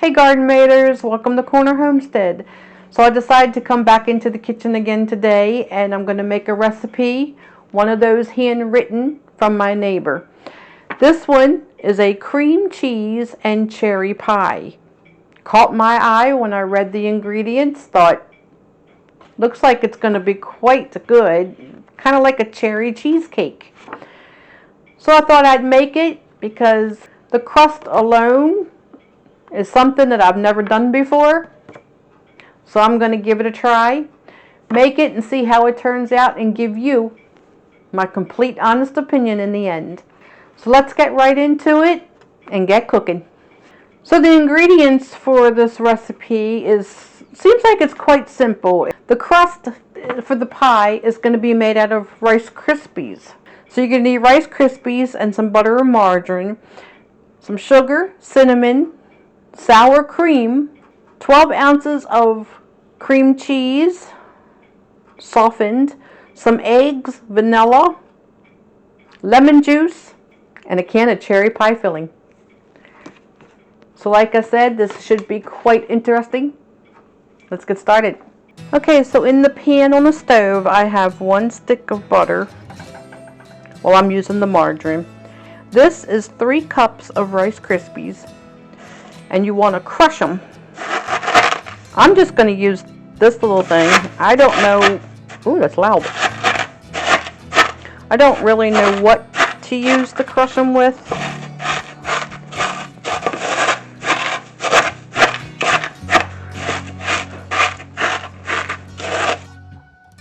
Hey garden maters, welcome to Corner Homestead. So I decided to come back into the kitchen again today, and I'm going to make a recipe, one of those handwritten from my neighbor. This one is a cream cheese and cherry pie. Caught my eye when I read the ingredients, thought looks like it's going to be quite good, kind of like a cherry cheesecake. So I thought I'd make it because the crust alone is something that I've never done before. So I'm going to give it a try, make it and see how it turns out, and give you my complete honest opinion in the end. So let's get right into it and get cooking. So the ingredients for this recipe seems like it's quite simple. The crust for the pie is going to be made out of Rice Krispies. So you're going to need Rice Krispies and some butter or margarine, some sugar, cinnamon, sour cream, 12 ounces of cream cheese, softened, some eggs, vanilla, lemon juice, and a can of cherry pie filling. So like I said, this should be quite interesting. Let's get started. Okay, so in the pan on the stove, I have 1 stick of butter. Well, I'm using the margarine. This is 3 cups of Rice Krispies, and you want to crush them. I'm just going to use this little thing. I don't know. Ooh, that's loud. I don't really know what to use to crush them with.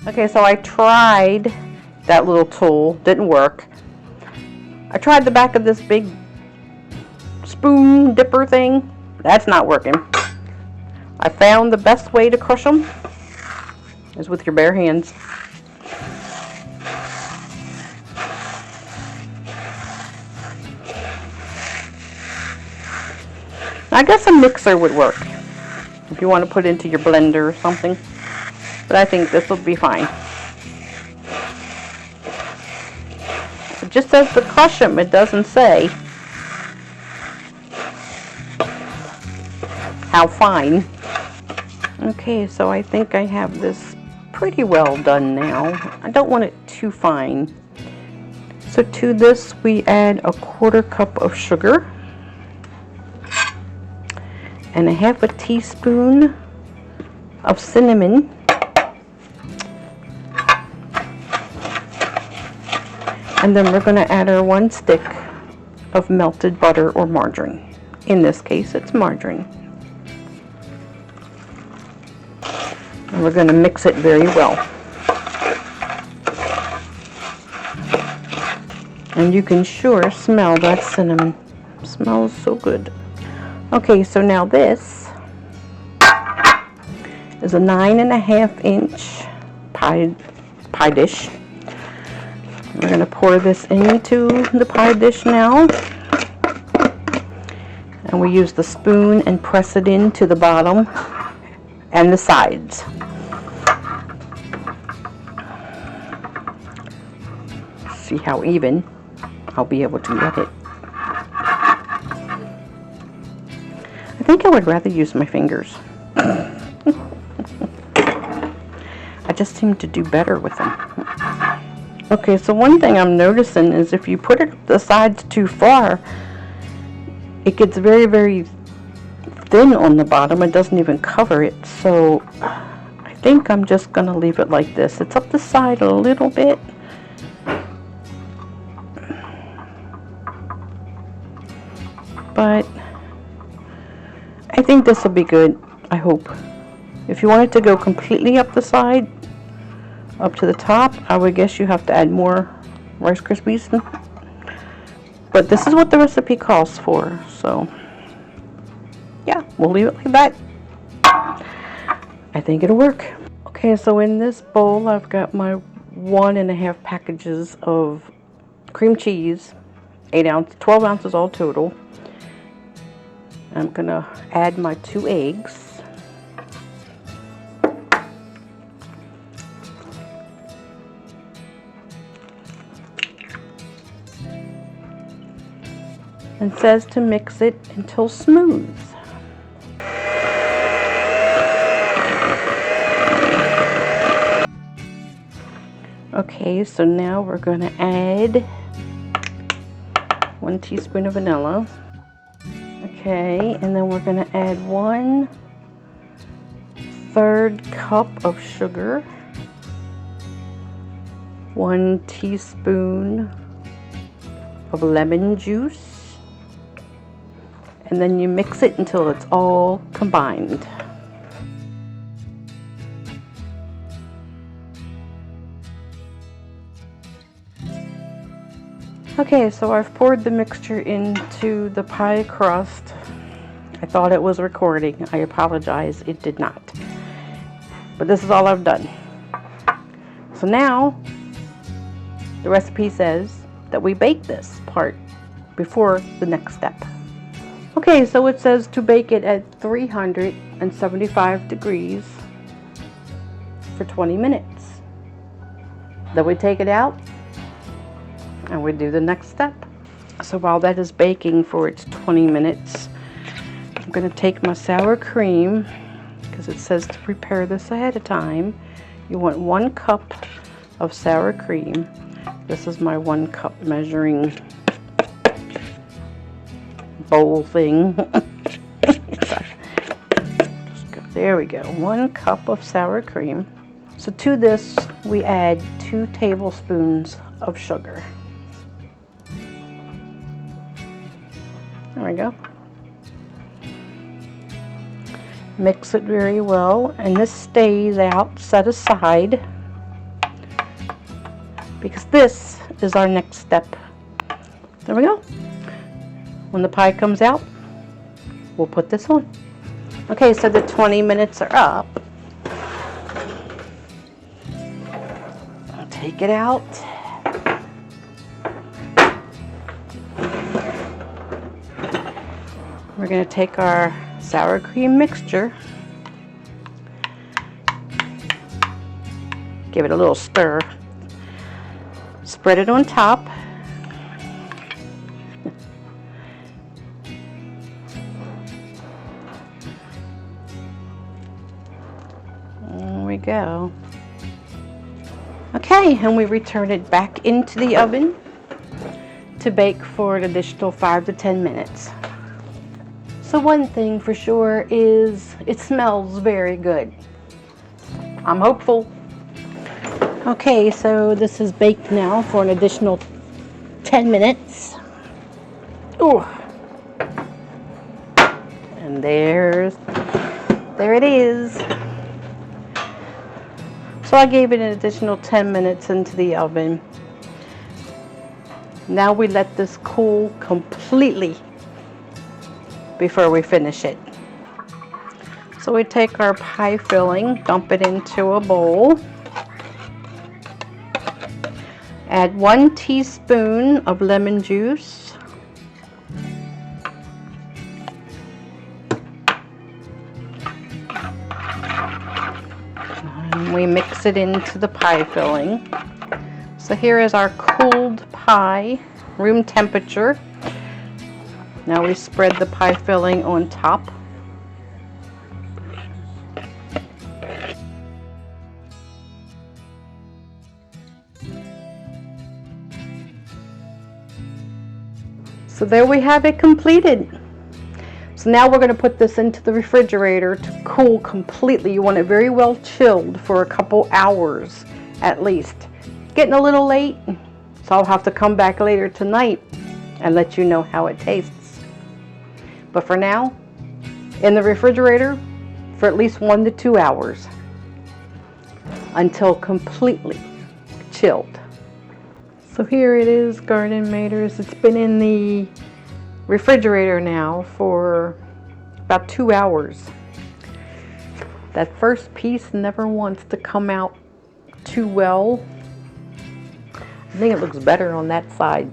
Okay, so I tried that little tool. Didn't work. I tried the back of this big spoon dipper thing. That's not working. I found the best way to crush them is with your bare hands. I guess a mixer would work if you want to put it into your blender or something, but I think this will be fine. It just says to crush them. It doesn't say how fine. Okay, so I think I have this pretty well done now. I don't want it too fine. So to this we add a 1/4 cup of sugar and a 1/2 teaspoon of cinnamon, and then we're going to add our 1 stick of melted butter or margarine. In this case, it's margarine. And we're going to mix it very well. And you can sure smell that cinnamon. It smells so good. Okay, so now this is a 9.5 inch pie dish. We're going to pour this into the pie dish now. And we use the spoon and press it into the bottom and the sides. See how even I'll be able to get it. I think I would rather use my fingers. I just seem to do better with them. Okay, so one thing I'm noticing is if you put it the sides too far, it gets very, very thin on the bottom. It doesn't even cover it. So I think I'm just going to leave it like this. It's up the side a little bit. But I think this will be good, I hope. If you want it to go completely up the side, up to the top, I would guess you have to add more Rice Krispies. But this is what the recipe calls for, so yeah, we'll leave it like that. I think it'll work. Okay, so in this bowl I've got my 1.5 packages of cream cheese, 12 ounces all total. I'm gonna add my 2 eggs. It says to mix it until smooth. Okay, so now we're going to add 1 teaspoon of vanilla. Okay, and then we're going to add 1/3 cup of sugar, 1 teaspoon of lemon juice, and then you mix it until it's all combined. Okay, so I've poured the mixture into the pie crust. I thought it was recording. I apologize, it did not. But this is all I've done. So now, the recipe says that we bake this part before the next step. Okay, so it says to bake it at 375 degrees for 20 minutes. Then we take it out and we do the next step. So while that is baking for its 20 minutes, I'm going to take my sour cream, because it says to prepare this ahead of time. You want 1 cup of sour cream. This is my 1 cup measuring bowl thing. There we go, 1 cup of sour cream. So to this we add 2 tablespoons of sugar. There we go. Mix it very well, and this stays out, set aside, because this is our next step. There we go. When the pie comes out, we'll put this on. Okay, so the 20 minutes are up. I'll take it out. We're going to take our sour cream mixture, give it a little stir, spread it on top, there we go. Okay, and we return it back into the oven to bake for an additional 5 to 10 minutes. So one thing for sure is it smells very good. I'm hopeful. Okay, so this is baked now for an additional 10 minutes. Ooh. And there it is. So I gave it an additional 10 minutes into the oven. Now we let this cool completely before we finish it. So we take our pie filling, dump it into a bowl, add 1 teaspoon of lemon juice, and we mix it into the pie filling. So here is our cooled pie, room temperature. Now we spread the pie filling on top. So there we have it completed. So now we're going to put this into the refrigerator to cool completely. You want it very well chilled for a couple hours at least. Getting a little late, so I'll have to come back later tonight and let you know how it tastes. But for now, in the refrigerator for at least 1 to 2 hours until completely chilled. So here it is, Garden Maters. It's been in the refrigerator now for about 2 hours. That first piece never wants to come out too well. I think it looks better on that side.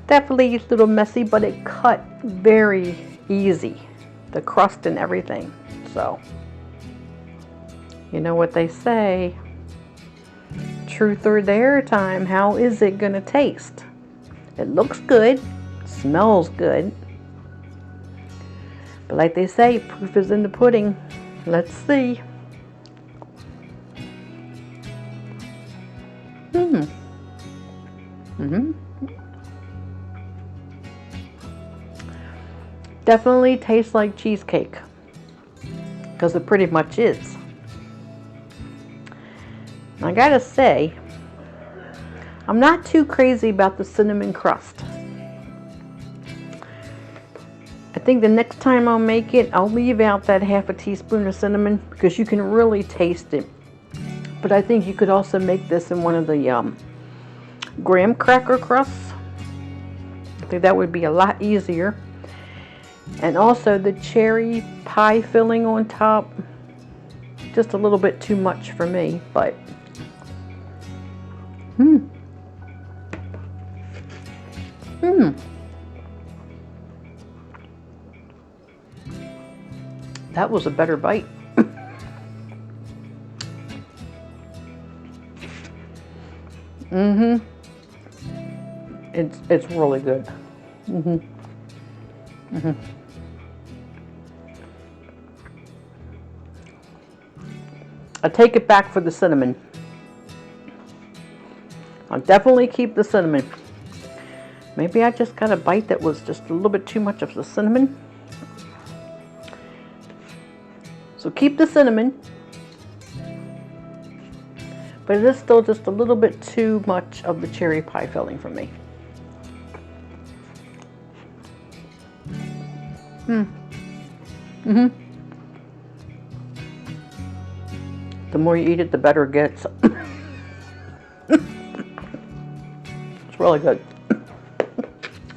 Definitely a little messy, but it cut very easy, the crust and everything. So, you know what they say, truth or dare time. How is it gonna taste? It looks good, smells good, but like they say, proof is in the pudding. Let's see. Definitely tastes like cheesecake, because it pretty much is. I gotta say, I'm not too crazy about the cinnamon crust. I think the next time I'll make it, I'll leave out that half a teaspoon of cinnamon, because you can really taste it. But I think you could also make this in one of the graham cracker crusts. I think that would be a lot easier. And also the cherry pie filling on top, just a little bit too much for me, but that was a better bite. It's really good. I take it back for the cinnamon. I'll definitely keep the cinnamon. Maybe I just got a bite that was just a little bit too much of the cinnamon. So keep the cinnamon. But it is still just a little bit too much of the cherry pie filling for me. The more you eat it, the better it gets. It's really good.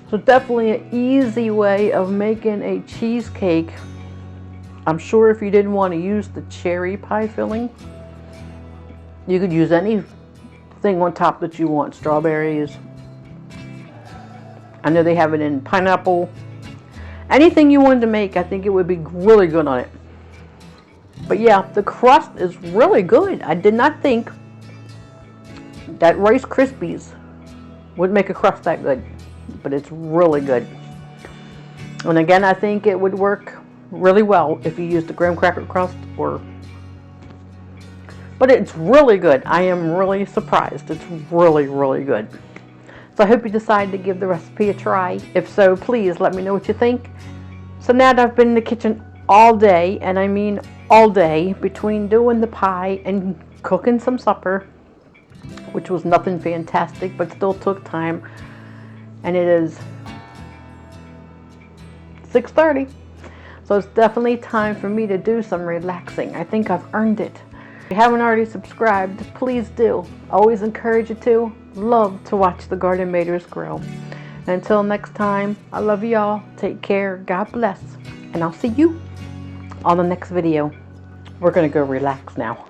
So definitely an easy way of making a cheesecake. I'm sure if you didn't want to use the cherry pie filling, you could use anything on top that you want. Strawberries. I know they have it in pineapple. Anything you wanted to make, I think it would be really good on it. But yeah, the crust is really good. I did not think that Rice Krispies would make a crust that good, but it's really good. And again, I think it would work really well if you used the graham cracker crust, but it's really good. I am really surprised. It's really, really good. So I hope you decide to give the recipe a try. If so, please let me know what you think. So now that I've been in the kitchen all day, and I mean all day, between doing the pie and cooking some supper, which was nothing fantastic, but still took time, and it is 6:30. So it's definitely time for me to do some relaxing. I think I've earned it. If you haven't already subscribed, please do. Always encourage you to. Love to watch the Garden Maters grow. And until next time, I love y'all. Take care. God bless. And I'll see you on the next video. We're going to go relax now.